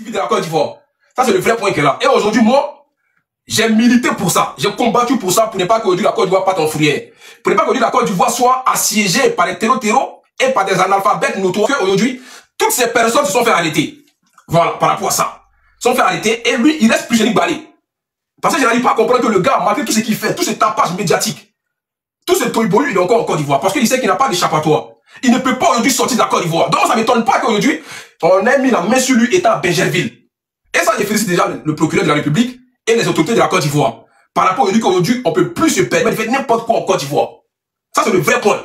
de la Côte d'Ivoire. Ça, c'est le vrai point qui est là. Et aujourd'hui, moi, j'ai milité pour ça. J'ai combattu pour ça, pour ne pas qu'aujourd'hui la Côte d'Ivoire parte en fourrière. Pour ne pas qu'aujourd'hui la Côte d'Ivoire soit assiégée par les terreaux et par des analphabètes notoires. Aujourd'hui, toutes ces personnes se sont fait arrêter. Voilà, par rapport à ça. Se sont fait arrêter et lui, il reste plus Génie Balé. Parce que je n'arrive pas à comprendre que le gars, malgré tout ce qu'il fait, tout ce tapage médiatique, tout ce tollibolu, il est encore en Côte d'Ivoire. Parce qu'il sait qu'il n'a pas d'échappatoire. Il ne peut pas aujourd'hui sortir de la Côte d'Ivoire. Donc ça ne m'étonne pas qu'aujourd'hui, on ait mis la main sur lui étant à Benjerville. Et ça, je félicite déjà le procureur de la République et les autorités de la Côte d'Ivoire. Par rapport à qu'aujourd'hui, on ne peut plus se permettre de faire n'importe quoi en Côte d'Ivoire. Ça, c'est le vrai point.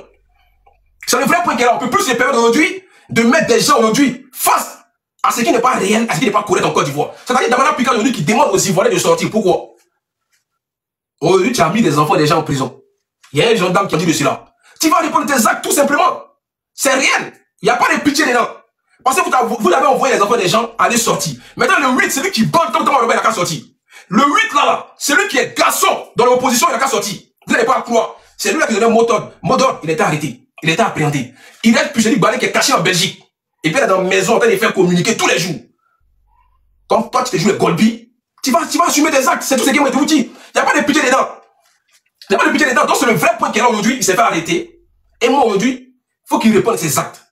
C'est le vrai point qu'il y a là. On ne peut plus se permettre aujourd'hui de mettre des gens aujourd'hui face à ce qui n'est pas réel, à ce qui n'est pas correct en Côte d'Ivoire. C'est-à-dire Damana Pika aujourd'hui qui demande aux Ivoiriens de sortir. Pourquoi? Aujourd'hui, tu as mis des enfants déjà en prison. Il y a un gendarme qui a dit de cela. Tu vas répondre tes actes tout simplement. C'est réel. Il n'y a pas de pitié dedans. Parce que vous avez envoyé les enfants des gens aller sortir. Maintenant, le 8, c'est lui qui bande comme Thomas Robert, il n'a qu'à sortir. Le 8 là, c'est lui qui est garçon dans l'opposition, il n'a qu'à sortir. Vous n'allez pas croire. C'est lui là qui donnait Modon. Modon, il était arrêté. Il était appréhendé. Il reste plus Génie Balé qui est caché en Belgique. Et puis il est dans la maison en train de faire communiquer tous les jours. Comme toi, tu te joues les Golbi, tu vas assumer tes actes. C'est tout ce qui m'a été dit. Il n'y a pas de pitié dedans. Il n'y a pas de pitié dedans. Donc c'est le vrai point qu'il a aujourd'hui. Il s'est fait arrêter. Et moi aujourd'hui, il faut qu'il réponde à ses actes.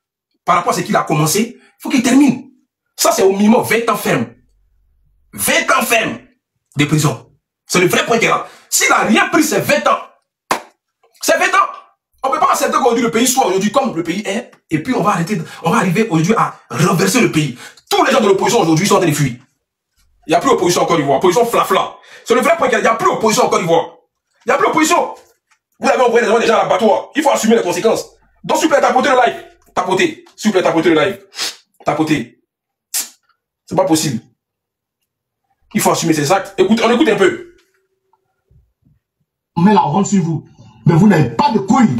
Par rapport à ce qu'il a commencé, il faut qu'il termine. Ça, c'est au minimum 20 ans ferme. 20 ans ferme de prison. C'est le vrai point qu'il a. S'il n'a rien pris, c'est 20 ans. C'est 20 ans. On ne peut pas accepter qu'aujourd'hui le pays soit aujourd'hui comme le pays est. Et puis on va arriver aujourd'hui à renverser le pays. Tous les gens de l'opposition aujourd'hui sont en train de fuir. Il n'y a plus d'opposition en Côte d'Ivoire. Opposition flafla. C'est le vrai point qu'il y a. Il n'y a plus d'opposition en Côte d'Ivoire. Il n'y a plus d'opposition. Vous avez envoyé des gens à l'abattoir. Il faut assumer les conséquences. Donc, s'il vous plaît, tapotez le live. Tapotez. S'il vous plaît, tapotez le live. Tapotez. C'est pas possible. Il faut assumer ses actes. Écoute, on écoute un peu. On met la honte sur vous. Mais vous n'avez pas de couilles.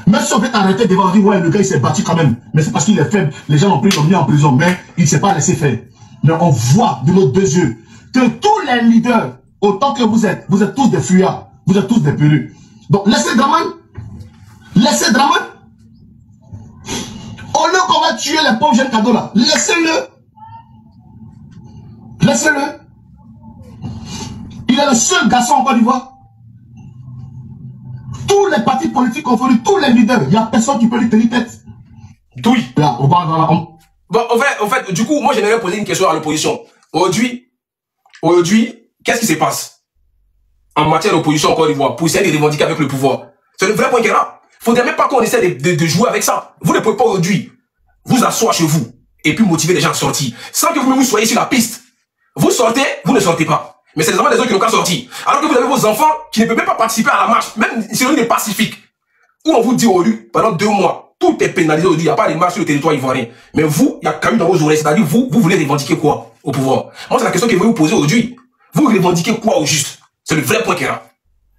Même si on peut arrêter devant, on dit, ouais, le gars, il s'est battu quand même. Mais c'est parce qu'il est faible. Les gens l'ont pris, l'ont mis en prison. Mais il ne s'est pas laissé faire. Mais on voit de nos deux yeux que tous les leaders, autant que vous êtes tous des fuyards. Vous êtes tous des perus. Donc, laissez Draman. Laissez Draman. Au lieu qu'on va tuer les pauvres jeunes cadeaux là, laissez-le. Laissez-le. Il est le seul garçon en Côte d'Ivoire. Tous les partis politiques confondus, tous les leaders, il n'y a personne qui peut lui tenir tête. Oui. Là, on va dans la... Bon, en fait, du coup, moi, j'aimerais poser une question à l'opposition. Aujourd'hui, qu'est-ce qui se passe en matière d'opposition en Côte d'Ivoire pour essayer de revendiquer avec le pouvoir? C'est le vrai point qu'il y a là. Il ne faudrait même pas qu'on essaie de jouer avec ça. Vous ne pouvez pas aujourd'hui vous asseoir chez vous et puis motiver les gens à sortir. Sans que vous-même vous soyez sur la piste. Vous sortez, vous ne sortez pas. Mais c'est les enfants des autres qui n'ont qu'à sortir. Alors que vous avez vos enfants qui ne peuvent même pas participer à la marche, même si on est pacifique. Où on vous dit aujourd'hui, pendant 2 mois, tout est pénalisé aujourd'hui, il n'y a pas de marche sur le territoire ivoirien. Mais vous, il y a quand même dans vos oreilles, c'est-à-dire vous voulez revendiquer quoi au pouvoir? Moi, c'est la question que je vais vous poser aujourd'hui. Vous revendiquez quoi au juste? C'est le vrai point qu'il y a.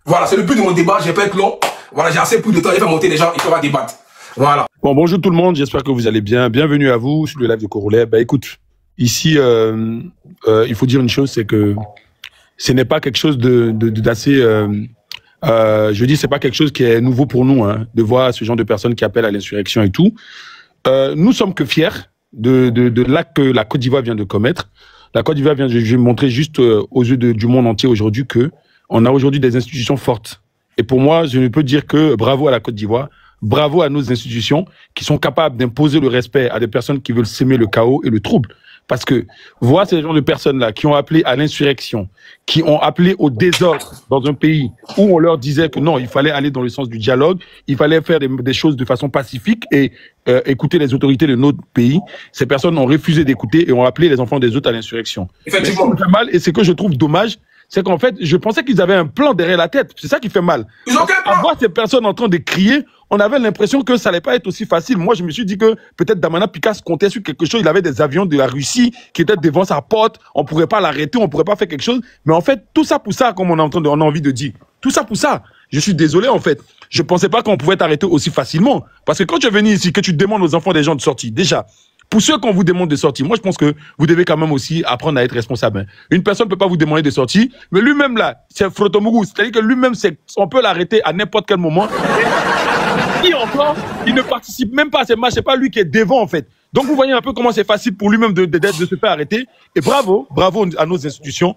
Voilà, c'est le but de mon débat, je vais pas être long. Voilà, j'ai assez plus de temps, je vais monter les gens et on va débattre. Voilà. Bon, bonjour tout le monde, j'espère que vous allez bien. Bienvenue à vous sur le live de Corolet. Bah écoute, ici, il faut dire une chose, c'est que ce n'est pas quelque chose d'assez... je dis, c'est pas quelque chose qui est nouveau pour nous, hein, de voir ce genre de personnes qui appellent à l'insurrection et tout. Nous sommes que fiers de l'acte que la Côte d'Ivoire vient de commettre. La Côte d'Ivoire vient de montrer juste aux yeux du monde entier aujourd'hui que on a aujourd'hui des institutions fortes. Et pour moi, je ne peux dire que bravo à la Côte d'Ivoire, bravo à nos institutions qui sont capables d'imposer le respect à des personnes qui veulent semer le chaos et le trouble. Parce que voir ces gens de personnes-là qui ont appelé à l'insurrection, qui ont appelé au désordre dans un pays où on leur disait que non, il fallait aller dans le sens du dialogue, il fallait faire des choses de façon pacifique et écouter les autorités de notre pays, ces personnes ont refusé d'écouter et ont appelé les enfants des autres à l'insurrection. Effectivement. Mais ce qui fait mal et ce que je trouve dommage, c'est qu'en fait, je pensais qu'ils avaient un plan derrière la tête. C'est ça qui fait mal. Ils ont aucun plan. À voir ces personnes en train de crier, on avait l'impression que ça allait pas être aussi facile. Moi, je me suis dit que peut-être Damana Pikas comptait sur quelque chose. Il avait des avions de la Russie qui étaient devant sa porte. On pourrait pas l'arrêter, on pourrait pas faire quelque chose. Mais en fait, tout ça pour ça, comme on a envie de dire. Tout ça pour ça. Je suis désolé, en fait. Je pensais pas qu'on pouvait t'arrêter aussi facilement. Parce que quand tu es venu ici, que tu demandes aux enfants des gens de sortir, déjà, pour ceux qu'on vous demande de sortir, moi je pense que vous devez quand même aussi apprendre à être responsable. Une personne ne peut pas vous demander de sortir, mais lui-même là, c'est Frotomougou, c'est-à-dire que lui-même, on peut l'arrêter à n'importe quel moment. Et encore, il ne participe même pas à ces marches, c'est pas lui qui est devant en fait. Donc vous voyez un peu comment c'est facile pour lui-même de se faire arrêter. Et bravo à nos institutions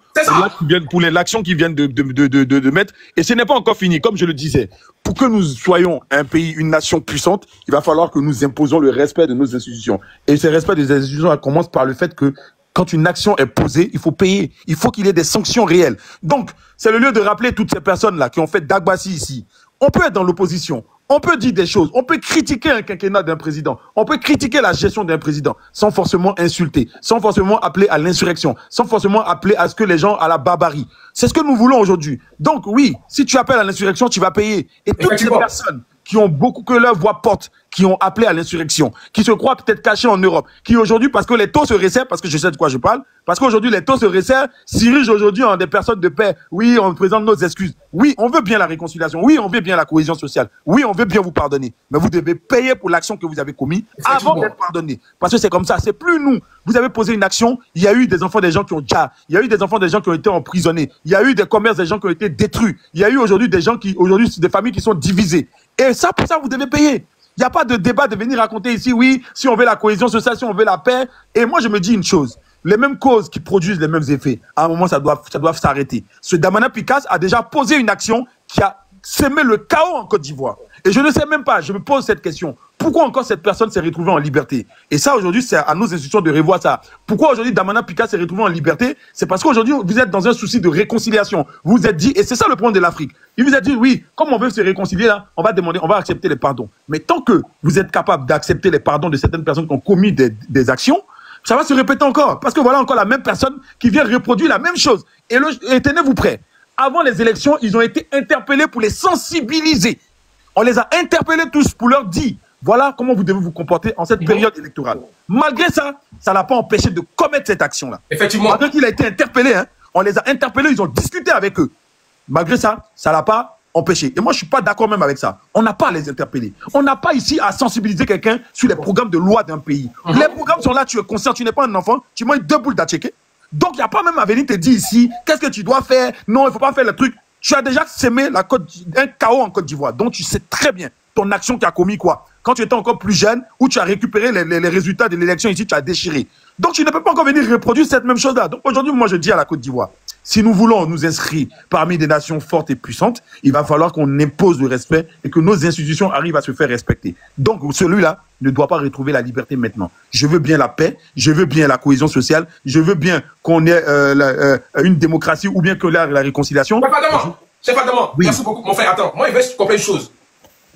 pour l'action qu'ils viennent de mettre. Et ce n'est pas encore fini, comme je le disais. Pour que nous soyons un pays, une nation puissante, il va falloir que nous imposons le respect de nos institutions. Et ce respect des institutions, ça commence par le fait que quand une action est posée, il faut payer. Il faut qu'il y ait des sanctions réelles. Donc, c'est le lieu de rappeler toutes ces personnes-là qui ont fait Dagbassi ici. On peut être dans l'opposition. On peut dire des choses. On peut critiquer un quinquennat d'un président. On peut critiquer la gestion d'un président sans forcément insulter, sans forcément appeler à l'insurrection, sans forcément appeler à ce que les gens à la barbarie. C'est ce que nous voulons aujourd'hui. Donc oui, si tu appelles à l'insurrection, tu vas payer. Et toutes ces personnes qui ont beaucoup que leur voix porte, qui ont appelé à l'insurrection, qui se croient peut-être cachés en Europe, qui aujourd'hui, parce que les taux se resserrent, parce que je sais de quoi je parle, parce qu'aujourd'hui les taux se resserrent, s'érigent aujourd'hui en des personnes de paix. Oui, on présente nos excuses. Oui, on veut bien la réconciliation. Oui, on veut bien la cohésion sociale. Oui, on veut bien vous pardonner. Mais vous devez payer pour l'action que vous avez commise avant d'être pardonné. Parce que c'est comme ça. C'est plus nous. Vous avez posé une action. Il y a eu des enfants des gens qui ont déjà. Il y a eu des enfants des gens qui ont été emprisonnés. Il y a eu des commerces des gens qui ont été détruits. Il y a eu aujourd'hui des gens qui, aujourd'hui, des familles qui sont divisées. Et ça, pour ça, vous devez payer. Il n'y a pas de débat de venir raconter ici, oui, si on veut la cohésion sociale, si on veut la paix. Et moi, je me dis une chose. Les mêmes causes qui produisent les mêmes effets, à un moment, ça doit s'arrêter. Ce Damana Picasse a déjà posé une action qui a sémé le chaos en Côte d'Ivoire. Et je ne sais même pas, je me pose cette question. Pourquoi encore cette personne s'est retrouvée en liberté? Et ça, aujourd'hui, c'est à nos institutions de revoir ça. Pourquoi aujourd'hui Damana Picasse s'est retrouvé en liberté? C'est parce qu'aujourd'hui, vous êtes dans un souci de réconciliation. Vous vous êtes dit, et c'est ça le problème de l'Afrique. Il vous a dit, oui, comme on veut se réconcilier, là, on va accepter les pardons. Mais tant que vous êtes capable d'accepter les pardons de certaines personnes qui ont commis des actions, ça va se répéter encore. Parce que voilà encore la même personne qui vient reproduire la même chose. Et tenez-vous prêts. Avant les élections, ils ont été interpellés pour les sensibiliser. On les a interpellés tous pour leur dire, voilà comment vous devez vous comporter en cette période électorale. Malgré ça, ça n'a pas empêché de commettre cette action-là. Effectivement. Malgré qu'il a été interpellé, hein, on les a interpellés, ils ont discuté avec eux. Malgré ça, ça n'a pas empêché. Et moi, je ne suis pas d'accord même avec ça. On n'a pas à les interpeller. On n'a pas ici à sensibiliser quelqu'un sur les programmes de loi d'un pays. Les programmes sont là, tu es conscient, tu n'es pas un enfant, tu manges 2 boules d'atchéké. Donc, il n'y a pas même à venir te dire ici, qu'est-ce que tu dois faire? Non, il ne faut pas faire le truc. Tu as déjà sémé un chaos en Côte d'Ivoire. Donc, tu sais très bien ton action qui a commis quoi. Quand tu étais encore plus jeune, où tu as récupéré les résultats de l'élection ici, tu as déchiré. Donc, tu ne peux pas encore venir reproduire cette même chose-là. Donc, aujourd'hui, moi, je dis à la Côte d'Ivoire, si nous voulons nous inscrire parmi des nations fortes et puissantes, il va falloir qu'on impose le respect et que nos institutions arrivent à se faire respecter. Donc, celui-là ne doit pas retrouver la liberté maintenant. Je veux bien la paix, je veux bien la cohésion sociale, je veux bien qu'on ait une démocratie ou bien que la réconciliation. Chef Adama, oui. Merci beaucoup. Mon frère, attends, moi, il veut comprendre une chose.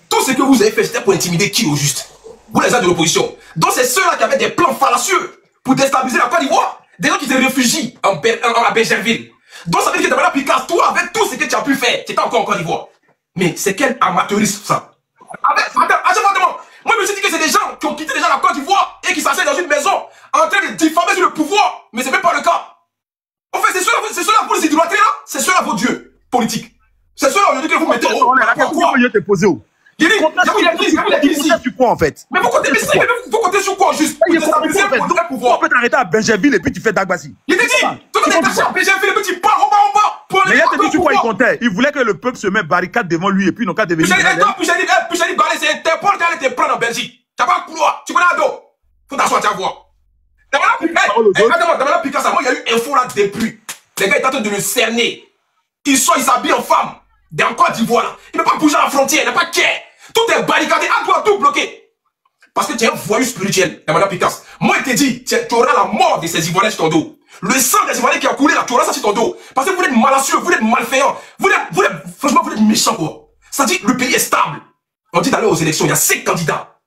Tout ce que vous avez fait, c'était pour intimider qui au juste? Vous, les gens de l'opposition. Donc, c'est ceux-là qui avaient des plans fallacieux pour déstabiliser la Côte d'Ivoire. Des gens qui se réfugient à Bergerville. Donc, ça veut dire que Damana Picasse, toi, avec tout ce que tu as pu faire, tu étais encore en Côte d'Ivoire. Mais c'est quel amateurisme, ça? Moi, je me suis dit que c'est des gens qui ont quitté déjà la Côte d'Ivoire et qui s'asseyent dans une maison en train de diffamer sur le pouvoir. Mais c'est même pas le cas. En fait, c'est ceux-là vous les idolâtrez là, c'est ceux-là vos dieux politiques. C'est ceux-là aujourd'hui que vous mettez au. Il a dit ici. Tu crois en fait? Mais vous comptez sur quoi juste? Pour déstabiliser le pouvoir. On peut t'arrêter à Bergerville et puis tu fais Dagbassi. Il t'a dit, toi t'es attaché à Bergerville et puis tu pars en bas. Mais il a dit sur quoi il comptait? Il voulait que le peuple se mette barricade devant lui et puis non qu'à devenir. Puis j'ai dit, Balé, c'est Interpol qui allait te prendre en Belgique. T'as pas un couloir, tu connais un dos. Faut t'asseoir, tu vas voir. Damana Picasse, moi il y a eu info là depuis. Les gars, ils tentent de le cerner. Il s'habille en femme. Dans Côte d'Ivoire, il ne peut pas bouger à la frontière, il n'a pas de care. Tout est barricadé, à toi, tout bloqué. Parce que tu es un voyou spirituel, Damana Picasse. Moi, il te dit, tu auras la mort de ces Ivoiriens sur ton dos. Le sang des Ivoiriens qui a coulé là, tu auras ça sur ton dos. Parce que vous êtes malicieux, vous êtes malfaisants. Franchement, vous êtes méchants, quoi. Ça dit, le pays est stable. On dit d'aller aux élections, il y a 5 candidats.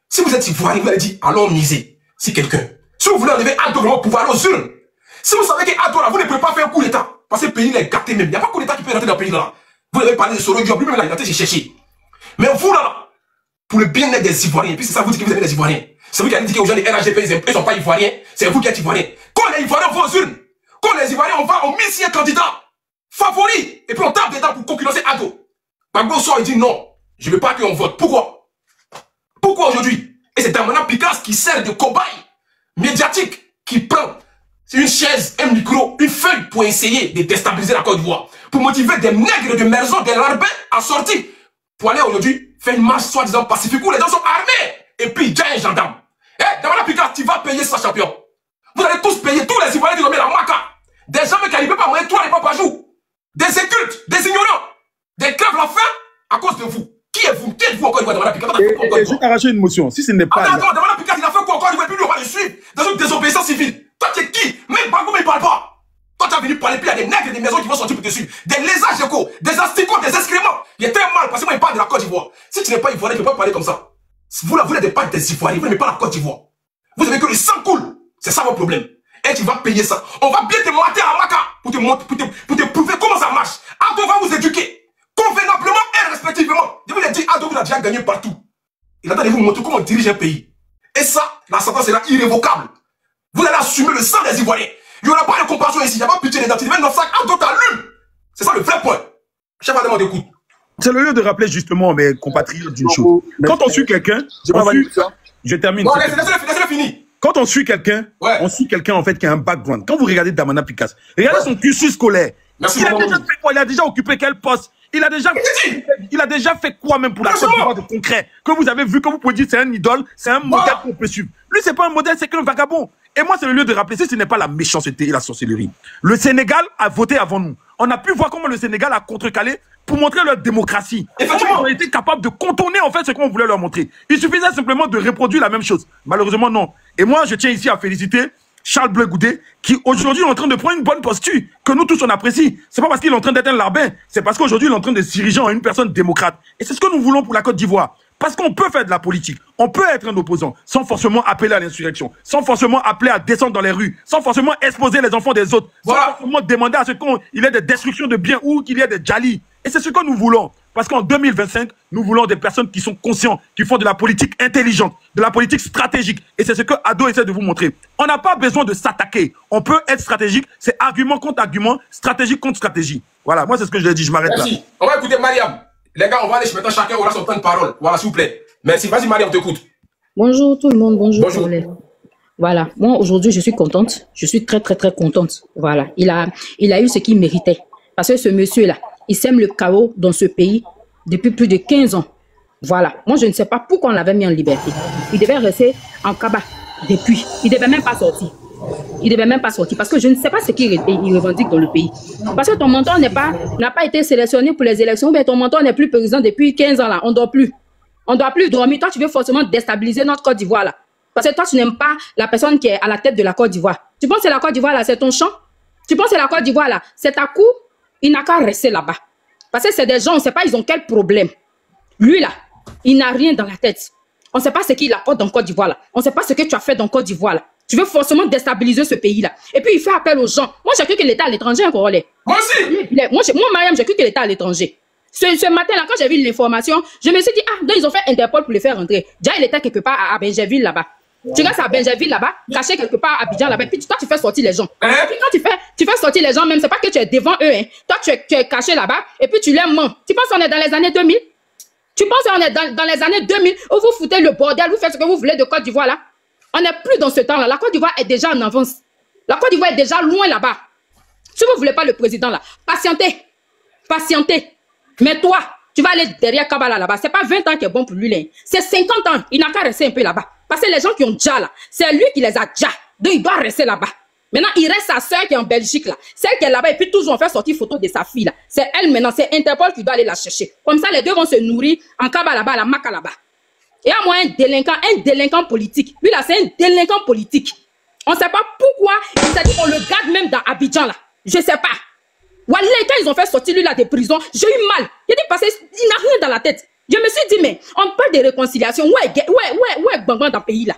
Si vous êtes Ivoirien, vous allez dire, allons miser. Si quelqu'un. Si vous voulez enlever Ado vraiment pouvoir aller aux urnes. Si vous savez qu'Ado là, vous ne pouvez pas faire un coup d'État. Parce que le pays est gâté même. Il n'y a pas de coup d'État qui peut rentrer dans le pays là. Vous avez parlé de Soro Diop, lui-même, il a été cherché. Mais vous, là, pour le bien-être des Ivoiriens, puis c'est ça, vous dites que vous avez des Ivoiriens. C'est vous qui avez dit aux gens des RHGP, ils ne sont pas Ivoiriens. C'est vous qui êtes Ivoiriens. Quand les Ivoiriens vont aux urnes, quand les Ivoiriens, on met ici un candidat favori, et puis on tape des temps pour concurrencer Ado. Bagbo sort, il dit non, je ne veux pas qu'on vote. Pourquoi? Pourquoi aujourd'hui? Et c'est Damana Picasse qui sert de cobaye médiatique, qui prend une chaise, un micro, une feuille pour essayer de déstabiliser la Côte d'Ivoire. Pour motiver des nègres de Merzo, des larbins à sortir. Pour aller aujourd'hui faire une marche soi-disant pacifique où les gens sont armés. Et puis il y a un gendarme. Eh, Damana Pika, tu vas payer ça, champion. Vous allez tous payer, tous les Ivoiriens qui ont mis la maca. Des gens qui n'arrivent pas à moyen 3 repas par jour. Des incultes, des ignorants. Des crèves la faim à cause de vous. Qui êtes-vous? Qui êtes-vous encore, Damana Pika? Je vais t'arracher une motion. Si ce n'est pas. Attends, Damana Pika, il a fait quoi encore? Il ne veut plus le suivre dans une désobéissance civile. Toi, tu es qui? Même Bagou, mais il ne parle pas. Toi, tu as venu parler, puis il y a des nègres et des maisons qui vont sortir pour te suivre. Des lésages échos, des asticots, des excréments. Il est très mal parce que moi, il parle de la Côte d'Ivoire. Si tu n'es pas ivoirien, tu ne peux pas parler comme ça. Vous n'êtes pas des Ivoiriens, vous n'aimez pas la Côte d'Ivoire. Vous avez que le sang coule. C'est ça votre problème. Et tu vas payer ça. On va bien te mater à Maka pour te prouver comment ça marche. Ado va vous éduquer. Convenablement et respectivement. Je vous l'ai dit, Ado vous a déjà gagné partout. Il attend de vous montrer comment on dirige un pays. Et ça, la sentence sera irrévocable. Vous allez assumer le sang des Ivoiriens. Il n'y aura pas de comparaison ici. Il n'y a pas de pitié des dates. Il y a 9 sacs. Ado t'allume. C'est ça le vrai point. Chef Adam, on t'écoute. C'est le lieu de rappeler justement mes compatriotes d'une chose. Quand on suit quelqu'un, je termine. Bon, laissez-le finir. Quand on suit quelqu'un, on suit quelqu'un en fait qui a un background. Quand vous regardez Damana Picasse, regardez son cursus scolaire. Merci, il a déjà fait quoi? Il a déjà occupé quel poste? Il a déjà fait quoi même pour la Côte d'Ivoire de concret? Que vous avez vu, que vous pouvez dire c'est un idole, c'est un modèle qu'on peut suivre. Lui, c'est pas un modèle, c'est qu'un vagabond. Et moi, c'est le lieu de rappeler, ce n'est pas la méchanceté et la sorcellerie. Le Sénégal a voté avant nous. On a pu voir comment le Sénégal a contrecalé pour montrer leur démocratie. Comment ils ont été capables de contourner en fait ce qu'on voulait leur montrer. Il suffisait simplement de reproduire la même chose. Malheureusement, non. Et moi, je tiens ici à féliciter Charles Bleu Goudé, qui aujourd'hui est en train de prendre une bonne posture, que nous tous on apprécie. C'est pas parce qu'il est en train d'être un larbin, c'est parce qu'aujourd'hui il est en train de se diriger en une personne démocrate. Et c'est ce que nous voulons pour la Côte d'Ivoire. Parce qu'on peut faire de la politique, on peut être un opposant, sans forcément appeler à l'insurrection, sans forcément appeler à descendre dans les rues, sans forcément exposer les enfants des autres, sans forcément demander à ce qu'il y ait des destructions de biens ou qu'il y ait des djalis. Et c'est ce que nous voulons. Parce qu'en 2025, nous voulons des personnes qui sont conscientes, qui font de la politique intelligente, de la politique stratégique. Et c'est ce que Ado essaie de vous montrer. On n'a pas besoin de s'attaquer. On peut être stratégique. C'est argument contre argument, stratégie contre stratégie. Voilà, moi c'est ce que je l'ai dit. Je m'arrête là. Merci. On va écouter Mariam. Les gars, on va aller maintenant, chacun aura son temps de parole. Voilà, s'il vous plaît. Merci. Vas-y, Mariam, on t'écoute. Bonjour tout le monde. Bonjour. Voilà, moi aujourd'hui je suis contente. Je suis très très très contente. Voilà, il a eu ce qu'il méritait. Parce que ce monsieur-là, il sème le chaos dans ce pays depuis plus de 15 ans. Voilà. Moi, je ne sais pas pourquoi on l'avait mis en liberté. Il devait rester en cabas depuis. Il ne devait même pas sortir. Il ne devait même pas sortir. Parce que je ne sais pas ce qu'il revendique dans le pays. Parce que ton mentor n'a pas été sélectionné pour les élections. Mais ton mentor n'est plus président depuis 15 ans là. On ne dort plus. On ne doit plus dormir. Toi, tu veux forcément déstabiliser notre Côte d'Ivoire là. Parce que toi, tu n'aimes pas la personne qui est à la tête de la Côte d'Ivoire. Tu penses que la Côte d'Ivoire là, c'est ton champ? Tu penses que la Côte d'Ivoire là, c'est ta cour? Il n'a qu'à rester là-bas. Parce que c'est des gens, on ne sait pas, ils ont quel problème. Lui là, il n'a rien dans la tête. On ne sait pas ce qu'il apporte dans Côte d'Ivoire là. On ne sait pas ce que tu as fait dans Côte d'Ivoire là. Tu veux forcément déstabiliser ce pays là. Et puis il fait appel aux gens. Moi j'ai cru qu'il était à l'étranger encore. Moi aussi. Moi Mariam, j'ai cru qu'il était à l'étranger. Ce matin là, quand j'ai vu l'information, je me suis dit, ah, donc ils ont fait Interpol pour le faire rentrer. Déjà il était quelque part à Benjerville là-bas. Tu restes à Benjerville là-bas, caché quelque part à Abidjan là-bas, puis toi tu fais sortir les gens. Et puis quand tu fais sortir les gens, même c'est pas que tu es devant eux, hein. Toi tu es caché là-bas, et puis tu leur mens. Tu penses qu'on est dans les années 2000? Tu penses qu'on est dans les années 2000 où vous foutez le bordel, vous faites ce que vous voulez de Côte d'Ivoire là? On n'est plus dans ce temps-là. La Côte d'Ivoire est déjà en avance. La Côte d'Ivoire est déjà loin là-bas. Si vous ne voulez pas le président là, patientez. Patientez. Mais toi, tu vas aller derrière Kabbalah là-bas. C'est pas 20 ans qui est bon pour lui là. C'est 50 ans. Il n'a qu'à rester un peu là-bas. Parce que les gens qui ont déjà là, c'est lui qui les a déjà. Donc il doit rester là-bas. Maintenant, il reste sa soeur qui est en Belgique là. Celle qui est là-bas et puis toujours on fait sortir photo de sa fille là. C'est elle maintenant, c'est Interpol qui doit aller la chercher. Comme ça, les deux vont se nourrir en Kabbalah là-bas, à la Maka là-bas. Et à moi, un délinquant politique. Lui là, c'est un délinquant politique. On ne sait pas pourquoi il s'est dit qu'on le garde même dans Abidjan là. Je ne sais pas. Wallah, quand ils ont fait sortir lui là des prisons, j'ai eu mal. Il a dit parce qu'il n'a rien dans la tête. Je me suis dit, mais on parle de réconciliation. Où est Gbangban dans le pays là?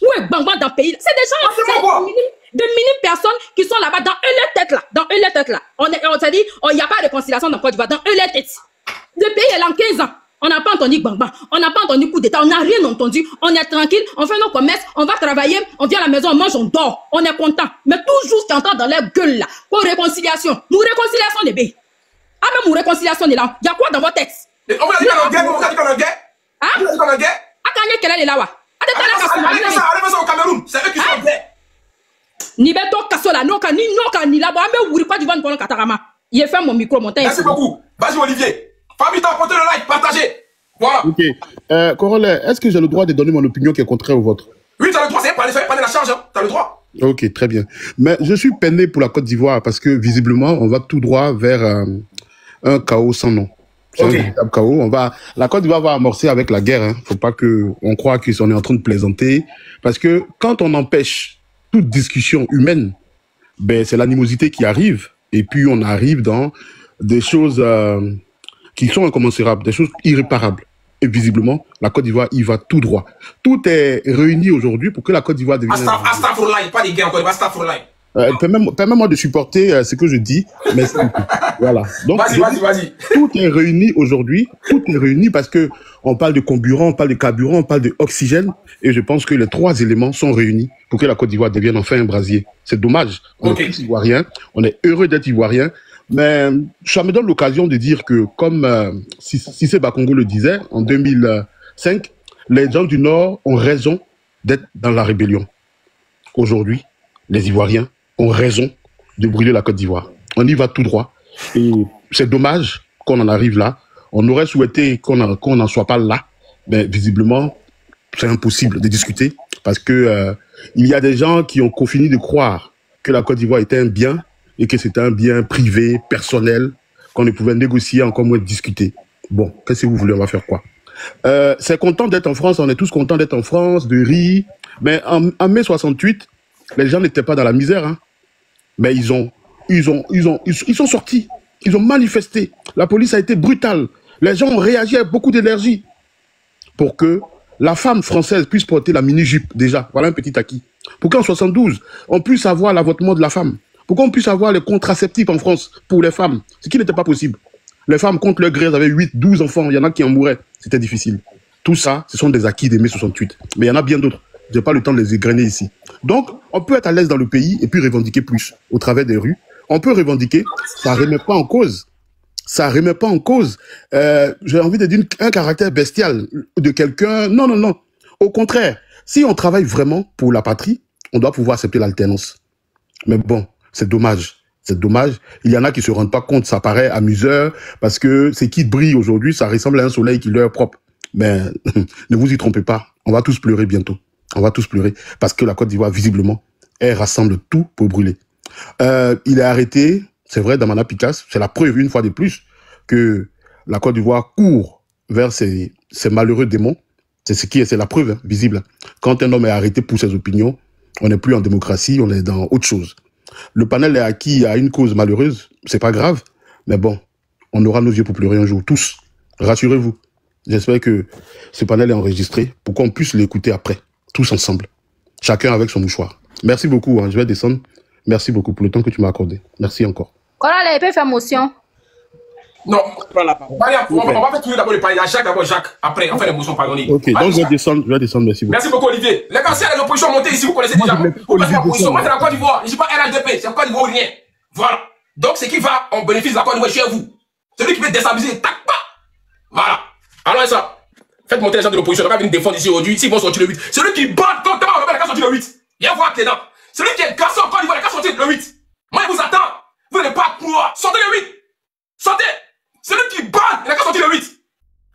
Où est Gbangban dans le pays là? C'est des gens, de minimes personnes qui sont là-bas, dans eux les têtes là. Dans eux les têtes là. On s'est dit, il n'y a pas de réconciliation dans Côte d'Ivoire, dans eux les têtes. Le pays est là en 15 ans. On n'a pas entendu Gbangban, on n'a pas entendu coup d'état, on n'a rien entendu. On est tranquille, on fait nos commerces, on va travailler, on vient à la maison, on mange, on dort. On est content. Mais toujours ce qu'on entend dans leur gueule là, pour réconciliation. Nous réconciliation des pays. Ah mais nous réconciliation est là. Il y a quoi dans votre texte? On vous a dit qu'on est en guerre, on vous a dit qu'on est en guerre. Hein? On vous a dit qu'on est en guerre. Akanye quelle est là? Allez ça au Cameroun, c'est eux qui sont en guerre. Ni beto kasola, non ni là-bas, mais vous pas du vent pour Katarama. Il a fait mon micro montagne. Merci beaucoup. Vas-y Olivier. Famille, apportez le like, partagez. Voilà. Ok. Corollaire, est-ce que j'ai le droit de donner mon opinion qui est contraire au vôtre? Oui, tu as le droit, c'est pas la charge, hein. Tu as le droit. Ok, très bien. Mais je suis peiné pour la Côte d'Ivoire parce que visiblement, on va tout droit vers un chaos sans nom. C'est un véritable chaos. La Côte d'Ivoire va amorcer avec la guerre. Hein. Faut pas on croit qu'on est en train de plaisanter. Parce que quand on empêche toute discussion humaine, ben, c'est l'animosité qui arrive. Et puis, on arrive dans des choses qui sont incommensurables, des choses irréparables. Et visiblement, la Côte d'Ivoire, y va tout droit. Tout est réuni aujourd'hui pour que la Côte d'Ivoire devienne... Astafurlaï, pas des guerres encore, Astafurlaï. Permets-moi de supporter ce que je dis, mais voilà. Donc, vas-y. Tout est réuni aujourd'hui, tout est réuni parce que on parle de comburant, on parle de carburant, on parle d'oxygène, et je pense que les trois éléments sont réunis pour que la Côte d'Ivoire devienne enfin un brasier. C'est dommage. On est tous ivoiriens, on est heureux d'être ivoiriens, mais ça me donne l'occasion de dire que, comme Cissé Bakongo le disait en 2005, les gens du Nord ont raison d'être dans la rébellion. Aujourd'hui, les Ivoiriens ont raison de brûler la Côte d'Ivoire. On y va tout droit. Et c'est dommage qu'on en arrive là. On aurait souhaité qu'on n'en soit pas là. Mais visiblement, c'est impossible de discuter parce que il y a des gens qui ont fini de croire que la Côte d'Ivoire était un bien et que c'était un bien privé, personnel, qu'on ne pouvait négocier, encore moins discuter. Bon, qu'est-ce que vous voulez, on va faire quoi? C'est content d'être en France, on est tous contents d'être en France, de rire. Mais en mai 68, les gens n'étaient pas dans la misère, hein. Mais ils sont sortis, ils ont manifesté. La police a été brutale. Les gens ont réagi avec beaucoup d'énergie pour que la femme française puisse porter la mini-jupe, déjà. Voilà un petit acquis. Pour qu'en 72, on puisse avoir l'avortement de la femme. Pour qu'on puisse avoir les contraceptifs en France pour les femmes. Ce qui n'était pas possible. Les femmes, contre leur gré, avaient 8, 12 enfants. Il y en a qui en mouraient. C'était difficile. Tout ça, ce sont des acquis de mai 68. Mais il y en a bien d'autres. Je n'ai pas le temps de les égrener ici. Donc, on peut être à l'aise dans le pays et puis revendiquer plus au travers des rues. On peut revendiquer, ça ne remet pas en cause. Ça ne remet pas en cause, j'ai envie de dire, un caractère bestial de quelqu'un. Non, non, non. Au contraire, si on travaille vraiment pour la patrie, on doit pouvoir accepter l'alternance. Mais bon, c'est dommage. C'est dommage. Il y en a qui ne se rendent pas compte, ça paraît amuseur, parce que ce qui brille aujourd'hui, ça ressemble à un soleil qui leur est propre. Mais ne vous y trompez pas, on va tous pleurer bientôt. On va tous pleurer, parce que la Côte d'Ivoire, visiblement, elle rassemble tout pour brûler. Il est arrêté, c'est vrai, Damana Picasse, c'est la preuve, une fois de plus, que la Côte d'Ivoire court vers ces malheureux démons. C'est la preuve, hein, visible. Quand un homme est arrêté pour ses opinions, on n'est plus en démocratie, on est dans autre chose. Le panel est acquis à une cause malheureuse, c'est pas grave, mais bon, on aura nos yeux pour pleurer un jour, tous. Rassurez-vous. J'espère que ce panel est enregistré pour qu'on puisse l'écouter après, tous ensemble. Chacun avec son mouchoir. Merci beaucoup, hein, je vais descendre. Merci beaucoup pour le temps que tu m'as accordé. Merci encore. Voilà, il peut faire motion. Non, on va faire tout d'abord le panier. Jacques, d'abord Jacques. Après, on fait les motions pardonnées. Ok, donc je vais descendre, merci beaucoup. Merci beaucoup, Olivier. Les gars, si l'opposition est montée ici, vous connaissez déjà. Vous connaissez l'opposition. Moi, c'est la Côte d'Ivoire. Je ne dis pas RLDP, c'est la Côte d'Ivoire ou rien. Voilà. Donc, ce qui va en bénéfice de la Côte d'Ivoire chez vous. Celui qui veut déstabiliser, tac, pas. Voilà. Alors, ça. Faites monter les gens de l'opposition. On va venir défendre ici aujourd'hui. S'ils vont sortir le 8. Celui qui bat constamment, on va sortir le 8. Il y a voir dedans. Celui qui est garçon en Côte d'Ivoire, il va sortir le 8. Moi, je vous attends. Vous n'êtes pas quoi. Sortez le 8. Sortez. Celui qui bat, il n'a qu'à sortir le 8.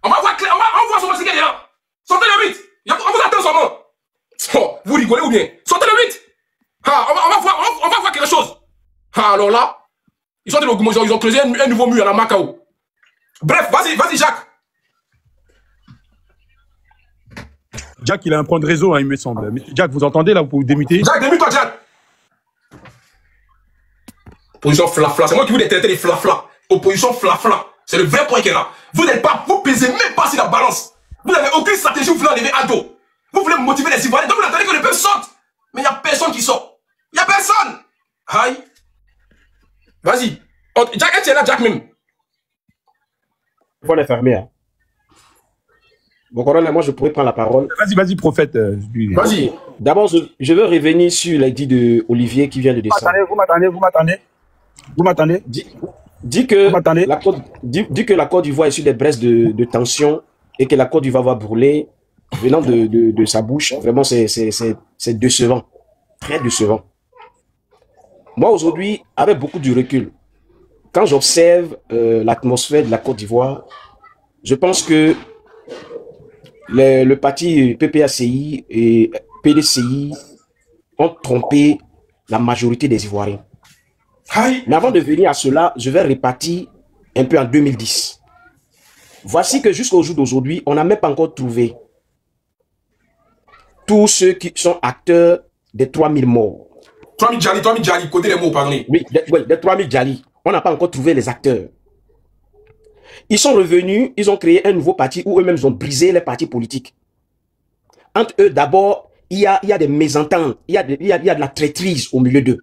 On va voir clair, on va voir son est là. Sortez le 8. On vous attend son nom. Oh, vous rigolez ou bien? Sortez le 8. Ah, on va voir quelque chose. Ah, alors là, ils ont creusé un nouveau mur à la Macao. Bref, vas-y, Jacques. Jacques, il a un point de réseau, hein, il me semble. Jacques, vous entendez là, vous pouvez démuter. Jacques, démute-toi, Jacques. Position flafla, c'est moi qui vous traiter les flafla. Opposition flafla. C'est le vrai point qui est là. Vous n'êtes pas, vous pesez même pas sur la balance. Vous n'avez aucune stratégie, vous voulez enlever à dos. Vous voulez motiver les Ivoiriens, donc vous attendez que le peuple sorte. Mais il n'y a personne qui sort. Il n'y a personne. Aïe. Vas-y. Jack, tu es là, Jack même. Il faut les fermer. Hein. Bon, colonel, moi je pourrais prendre la parole. Vas-y, prophète. Vas-y. D'abord, je veux revenir sur l'idée de Olivier qui vient de descendre. Vous m'attendez Dit que la Côte d'Ivoire est sur des braises de tension et que la Côte d'Ivoire va brûler venant de sa bouche. Vraiment, c'est décevant. Très décevant. Moi, aujourd'hui, avec beaucoup de recul, quand j'observe l'atmosphère de la Côte d'Ivoire, je pense que le parti PPACI PDCI ont trompé la majorité des Ivoiriens. Mais avant de venir à cela, je vais répartir un peu en 2010. Voici que jusqu'au jour d'aujourd'hui, on n'a même pas encore trouvé tous ceux qui sont acteurs des 3000 morts. 3000 Djali, côté les mots, pardonnez. Oui, des 3000 Djali. On n'a pas encore trouvé les acteurs. Ils sont revenus, ils ont créé un nouveau parti où eux-mêmes ont brisé les partis politiques. Entre eux, d'abord, il y a des mésententes, il y a de la traîtrise au milieu d'eux,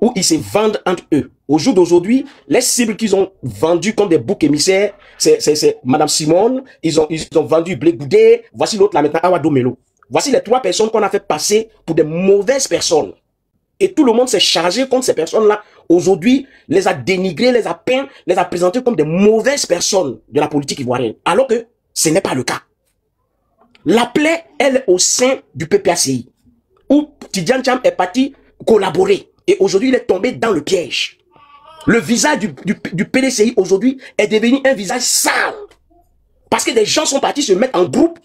où ils se vendent entre eux. Au jour d'aujourd'hui, les cibles qu'ils ont vendues comme des boucs émissaires, c'est Madame Simone, ils ont vendu Blé Goudé, voici l'autre là maintenant, Awado Melo. Voici les 3 personnes qu'on a fait passer pour des mauvaises personnes. Et tout le monde s'est chargé contre ces personnes-là. Aujourd'hui, les a dénigrées, les a peints, les a présentées comme des mauvaises personnes de la politique ivoirienne. Alors que ce n'est pas le cas. La plaie, elle est au sein du PPACI, où Tidjane Thiam est parti collaborer. Et aujourd'hui, il est tombé dans le piège. Le visage du PDCI aujourd'hui est devenu un visage sale. Parce que des gens sont partis se mettre en groupe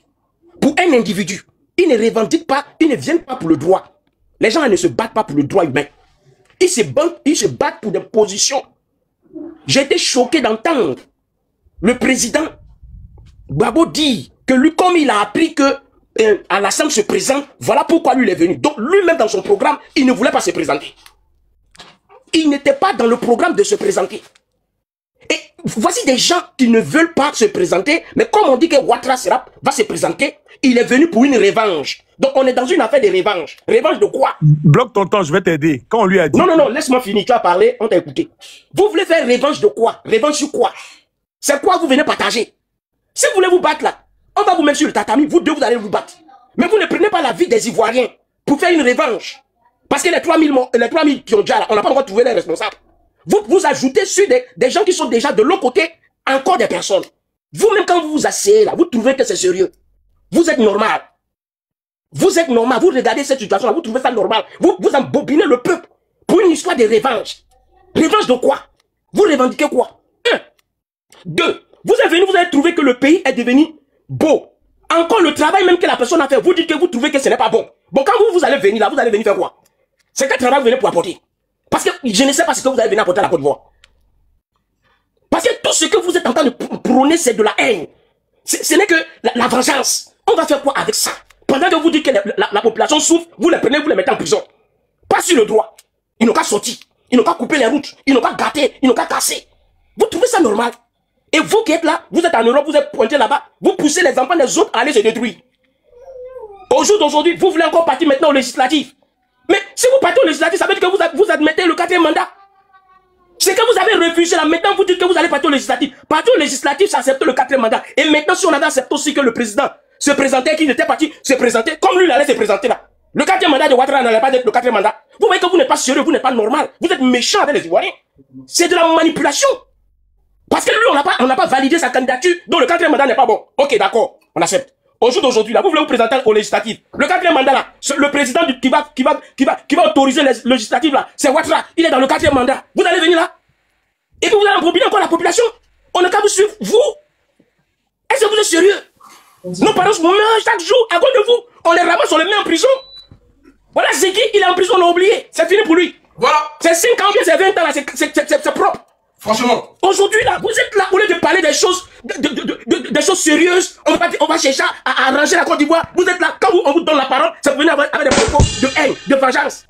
pour un individu. Ils ne revendiquent pas, ils ne viennent pas pour le droit. Les gens ne se battent pas pour le droit humain. Ils se battent pour des positions. J'ai été choqué d'entendre le président Gbagbo dire que lui, comme il a appris que Alassane se présente, voilà pourquoi lui il est venu. Donc lui-même dans son programme, il ne voulait pas se présenter. Il n'était pas dans le programme de se présenter. Et voici des gens qui ne veulent pas se présenter, mais comme on dit que Ouattara Serap va se présenter, il est venu pour une revanche. Donc on est dans une affaire de revanche. Revanche de quoi? Bloque ton temps, je vais t'aider. Quand on lui a dit... Non, laisse-moi finir, tu as parlé, on t'a écouté. Vous voulez faire revanche de quoi? Revanche sur quoi? C'est quoi vous venez partager? Si vous voulez vous battre là, on va vous mettre sur le tatami, vous deux vous allez vous battre. Mais vous ne prenez pas la vie des Ivoiriens pour faire une revanche. Parce que les 3000 qui ont déjà là, on n'a pas encore trouvé les responsables. Vous ajoutez sur des gens qui sont déjà de l'autre côté, encore des personnes. Vous-même quand vous vous asseyez là, vous trouvez que c'est sérieux. Vous êtes normal. Vous êtes normal, vous regardez cette situation là, vous trouvez ça normal. Vous embobinez le peuple pour une histoire de revanche. Revanche de quoi? Vous revendiquez quoi? 1. 2. Vous êtes venu, vous avez trouvé que le pays est devenu beau. Encore le travail même que la personne a fait, vous dites que vous trouvez que ce n'est pas bon. Bon, quand vous allez venir là, vous allez venir faire quoi? C'est quel travail vous venez pour apporter? Parce que je ne sais pas ce que vous allez venir apporter à la Côte d'Ivoire. Parce que tout ce que vous êtes en train de prôner, c'est de la haine. Ce n'est que la vengeance. On va faire quoi avec ça? Pendant que vous dites que la population souffre, vous les prenez, vous les mettez en prison. Pas sur le droit. Ils n'ont qu'à sortir. Ils n'ont qu'à couper les routes. Ils n'ont qu'à gâter. Ils n'ont qu'à casser. Vous trouvez ça normal? Et vous qui êtes là, vous êtes en Europe, vous êtes pointé là-bas, vous poussez les enfants des autres à aller se détruire. Au jour d'aujourd'hui, vous voulez encore partir maintenant au législatif. Mais si vous partez au législatif, ça veut dire que vous admettez le 4e mandat. C'est que vous avez refusé là, maintenant vous dites que vous allez partir au législatif. Partir au législatif, c'est accepter le 4e mandat. Et maintenant, si on avait accepté aussi que le président se présentait, qu'il n'était parti se présenter, comme lui, il allait se présenter là. Le 4e mandat de Ouattara n'allait pas être le 4e mandat. Vous voyez que vous n'êtes pas sérieux, vous n'êtes pas normal. Vous êtes méchant avec les Ivoiriens. C'est de la manipulation. Parce que lui, on n'a pas validé sa candidature, donc le 4e mandat n'est pas bon. Ok, d'accord, on accepte. Au jour d'aujourd'hui, là, vous voulez vous présenter au législatif. Le 4e mandat, là, le président qui va autoriser les législatifs, là, c'est Ouattara. Il est dans le 4e mandat. Vous allez venir là. Et puis vous allez embobiner encore la population. On n'a qu'à vous suivre. Vous, est-ce que vous êtes sérieux? Nos parents se meurent chaque jour à cause de vous. On les ramasse, on les met en prison. Voilà, Zeki, il est en prison, on l'a oublié. C'est fini pour lui. Voilà. C'est 5 ans, bien c'est 20 ans, là, c'est propre. Franchement. Aujourd'hui, là, vous êtes là, au lieu de parler des choses, des choses sérieuses, on va chercher à arranger la Côte d'Ivoire. Vous êtes là, quand on vous donne la parole, ça peut venir avec des propos de haine, de vengeance.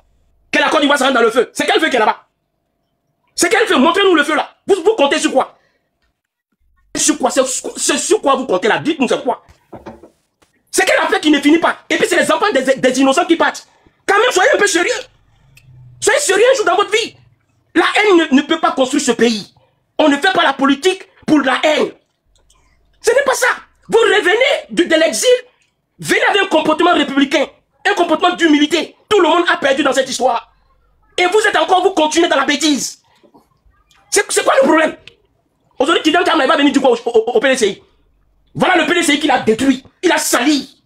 Que la Côte d'Ivoire se rende dans le feu. C'est quel feu qui est là-bas? C'est quel feu? Montrez-nous le feu là. Vous comptez sur quoi? Sur quoi? C'est sur quoi vous comptez là? Dites-nous c'est quoi? C'est quelle affaire qui ne finit pas? Et puis c'est les enfants des innocents qui partent. Quand même, soyez un peu sérieux. Soyez sérieux un jour dans votre vie. La haine ne peut pas construire ce pays. On ne fait pas la politique pour la haine. Ce n'est pas ça. Vous revenez de l'exil, venez avec un comportement républicain, un comportement d'humilité. Tout le monde a perdu dans cette histoire. Et vous êtes encore, vous continuez dans la bêtise. C'est quoi le problème? Aujourd'hui, Tidjane Thiam va venir du coup au PDCI. Voilà le PDCI qu'il a détruit. Il a sali.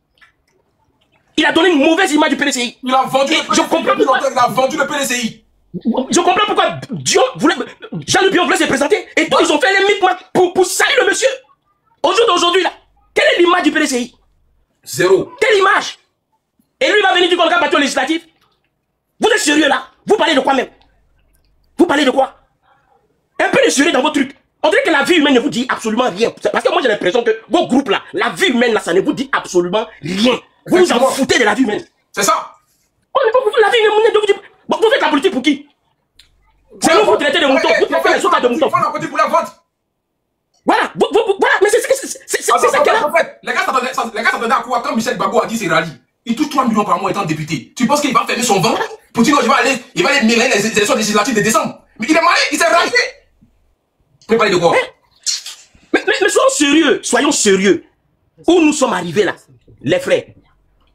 Il a donné une mauvaise image du PDCI. Il a vendu le PDCI. Je comprends pourquoi. Il a vendu le PDCI. Je comprends pourquoi Jean-Luc Bion voulait se présenter et tous ils ont fait les micmacs pour salir le monsieur. Au jour d'aujourd'hui là, quelle est l'image du PDCI? Zéro. Quelle image? Et lui va venir dire qu'on n'a pas battu au législatif. Vous êtes sérieux là? Vous parlez de quoi même? Vous parlez de quoi? Un peu de sérieux dans vos trucs. On dirait que la vie humaine ne vous dit absolument rien. Parce que moi j'ai l'impression que vos groupes là, la vie humaine là, ça ne vous dit absolument rien. Vous vous en foutez de la vie humaine. C'est ça. On n'est pas pour la vie humaine de vous dire. Bon, vous faites la politique pour qui? C'est vous traitez de moutons. Vous traitez les autres de moutons. Vous faites la politique pour la vente. Voilà, voilà, mais c'est ça qu'elle a. En fait, les gars s'attendaient à quoi quand Michel Gbagbo a dit c'est rallye? Il touche 3 millions par mois étant député. Tu penses qu'il va fermer son vent pour dire non, il va aller mêler les élections législatives de décembre? Mais il est malin, il s'est rallié. Vous parlez de quoi? Mais soyons sérieux. Où nous sommes arrivés là, les frères,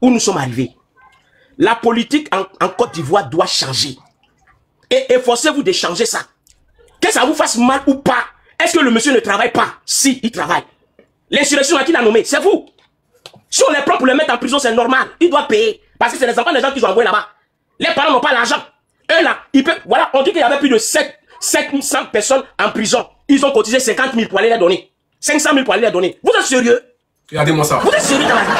où nous sommes arrivés, la politique en Côte d'Ivoire doit changer. Et efforcez-vous de changer ça. Que ça vous fasse mal ou pas. Est-ce que le monsieur ne travaille pas? Si, il travaille. L'insurrection à qui l'a nommé? C'est vous. Si on les prend pour les mettre en prison, c'est normal. Il doit payer. Parce que c'est les enfants des gens qui sont envoyés là-bas. Les parents n'ont pas l'argent. Eux là, ils peuvent. Voilà, on dit qu'il y avait plus de 700 personnes en prison. Ils ont cotisé 50 000 pour aller les donner. 500 000 pour aller les donner. Vous êtes sérieux? Regardez-moi ça. Vous êtes sérieux dans la vie?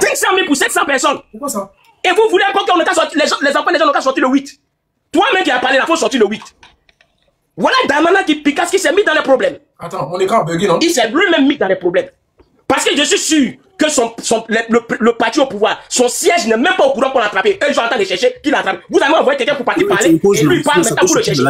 500 000 pour 700 personnes. Pourquoi ça? Et vous voulez encore qu'on ait sorti, les enfants des gens n'ont qu'à sortir le 8. Toi-même qui as parlé là, il faut sortir le 8. Voilà Damana qui Picasse qui s'est mis dans les problèmes. Attends, mon écran a bugué, non? Il s'est lui-même mis dans les problèmes. Parce que je suis sûr que le parti au pouvoir, son siège n'est même pas au courant pour l'attraper. Eux, ils sont en train de chercher qui l'attrape. Vous avez envoyé quelqu'un pour partir parler. Et lui, il parle maintenant pour le chercher.